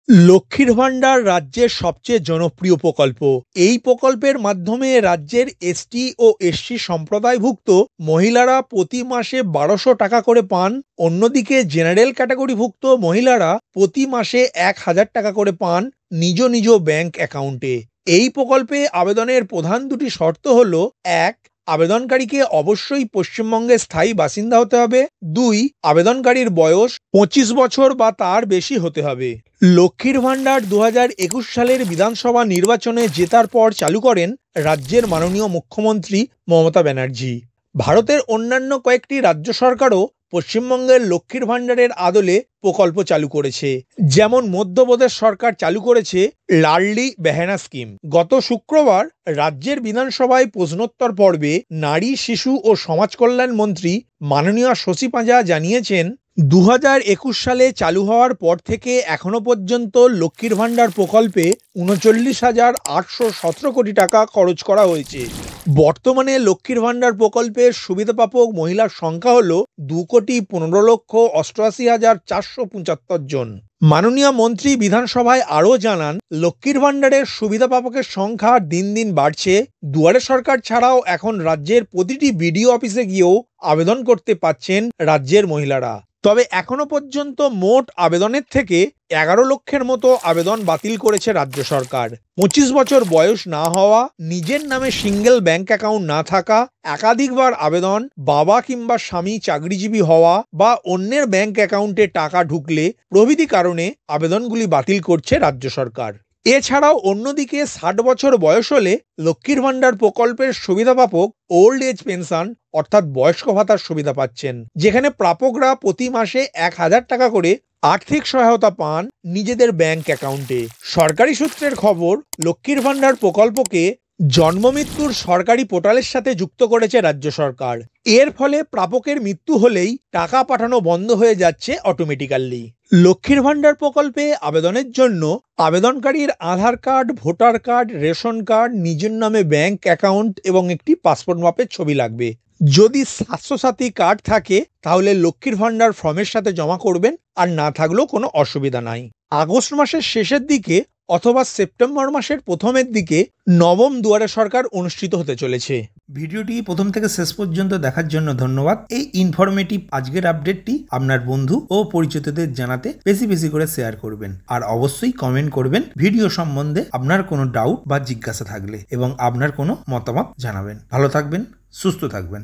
লক্ষ্মীর ভাণ্ডার রাজ্যের সবচেয়ে জনপ্রিয় প্রকল্প। এই প্রকল্পের মাধ্যমে রাজ্যের এসটি ও এসসি সম্প্রদায়ভুক্ত মহিলারা প্রতি মাসে ১২০০ টাকা করে পান। অন্যদিকে জেনারেল ক্যাটাগরিভুক্ত মহিলারা প্রতি মাসে ১,০০০ টাকা করে পান নিজ নিজ ব্যাংক অ্যাকাউন্টে। এই প্রকল্পে আবেদনের প্রধান দুটি শর্ত হল: ১. আবেদনকারীকে অবশ্যই পশ্চিমবঙ্গের স্থায়ী বাসিন্দা হতে হবে। ২. আবেদনকারীর বয়স ২৫ বছর বা তার বেশি হতে হবে। লক্ষ্মীর ভাণ্ডার ২০২১ সালের বিধানসভা নির্বাচনে জেতার পর চালু করেন রাজ্যের মাননীয় মুখ্যমন্ত্রী মমতা ব্যানার্জি। ভারতের অন্যান্য কয়েকটি রাজ্য সরকারও পশ্চিমবঙ্গের লক্ষ্মীর ভাণ্ডারের আদলে প্রকল্প চালু করেছে। যেমন মধ্যপ্রদেশ সরকার চালু করেছে লাডলি বেহেনা স্কিম। গত শুক্রবার রাজ্যের বিধানসভায় প্রশ্নোত্তর পর্বে নারী, শিশু ও সমাজ কল্যাণ মন্ত্রী মাননীয় শশী পাঁজা জানিয়েছেন, ২০২১ সালে চালু হওয়ার পর থেকে এখনো পর্যন্ত লক্ষ্মীর ভাণ্ডার প্রকল্পে ৩৯,৮১৭ কোটি টাকা খরচ করা হয়েছে। বর্তমানে লক্ষ্মীর ভাণ্ডার প্রকল্পের সুবিধাপ্রাপক মহিলার সংখ্যা হল ২,১৫,৮৮,৪৭৫ জন। মাননীয় মন্ত্রী বিধানসভায় আরও জানান, লক্ষ্মীর ভাণ্ডারের সুবিধাপ্রাপকের সংখ্যা দিন দিন বাড়ছে। দুয়ারে সরকার ছাড়াও এখন রাজ্যের প্রতিটি বিডিও অফিসে গিয়েও আবেদন করতে পাচ্ছেন রাজ্যের মহিলারা। তবে এখনো পর্যন্ত মোট আবেদনের থেকে ১১ লক্ষের মতো আবেদন বাতিল করেছে রাজ্য সরকার। ২৫ বছর বয়স না হওয়া, নিজের নামে সিঙ্গেল ব্যাংক অ্যাকাউন্ট না থাকা, একাধিকবার আবেদন, বাবা কিংবা স্বামী চাকরিজীবী হওয়া বা অন্যের ব্যাংক অ্যাকাউন্টে টাকা ঢুকলে প্রভৃতি কারণে আবেদনগুলি বাতিল করছে রাজ্য সরকার। এছাড়াও অন্যদিকে ৬০ বছর বয়স হলে লক্ষ্মীর ভাণ্ডার প্রকল্পের সুবিধাপ্রাপক ওল্ড এজ পেনশন অর্থাৎ বয়স্ক ভাতার সুবিধা পাচ্ছেন, যেখানে প্রাপকরা প্রতি মাসে ১,০০০ টাকা করে আর্থিক সহায়তা পান নিজেদের ব্যাংক অ্যাকাউন্টে। সরকারি সূত্রের খবর, লক্ষ্মীর ভাণ্ডার প্রকল্পকে জন্মমৃত্যুর সরকারি পোর্টালের সাথে যুক্ত করেছে রাজ্য সরকার। এর ফলে প্রাপকের মৃত্যু হলেই টাকা পাঠানো বন্ধ হয়ে যাচ্ছে অটোমেটিক্যালি। লক্ষ্মীর ভাণ্ডার প্রকল্পে আবেদনের জন্য আবেদনকারীর Aadhaar card, voter card, ration card, নিজের নামে ব্যাংক অ্যাকাউন্ট এবং একটি পাসপোর্ট মাপের ছবি লাগবে। যদি স্বাস্থ্যসাথী কার্ড থাকে তাহলে লক্ষ্মীর ভাণ্ডার ফর্মের সাথে জমা করবেন, আর না থাকলেও কোনো অসুবিধা নাই। আগস্ট মাসের শেষের দিকে অথবা সেপ্টেম্বর মাসের প্রথমের দিকে নবম দুয়ারে সরকার অনুষ্ঠিত হতে চলেছে। ভিডিওটি প্রথম থেকে শেষ পর্যন্ত দেখার জন্য ধন্যবাদ। এই ইনফরমেটিভ আজকের আপডেটটি আপনার বন্ধু ও পরিচিতদের জানাতে বেশি বেশি করে শেয়ার করবেন, আর অবশ্যই কমেন্ট করবেন ভিডিও সম্বন্ধে আপনার কোনো ডাউট বা জিজ্ঞাসা থাকলে, এবং আপনার কোনো মতামত জানাবেন। ভালো থাকবেন, সুস্থ থাকবেন।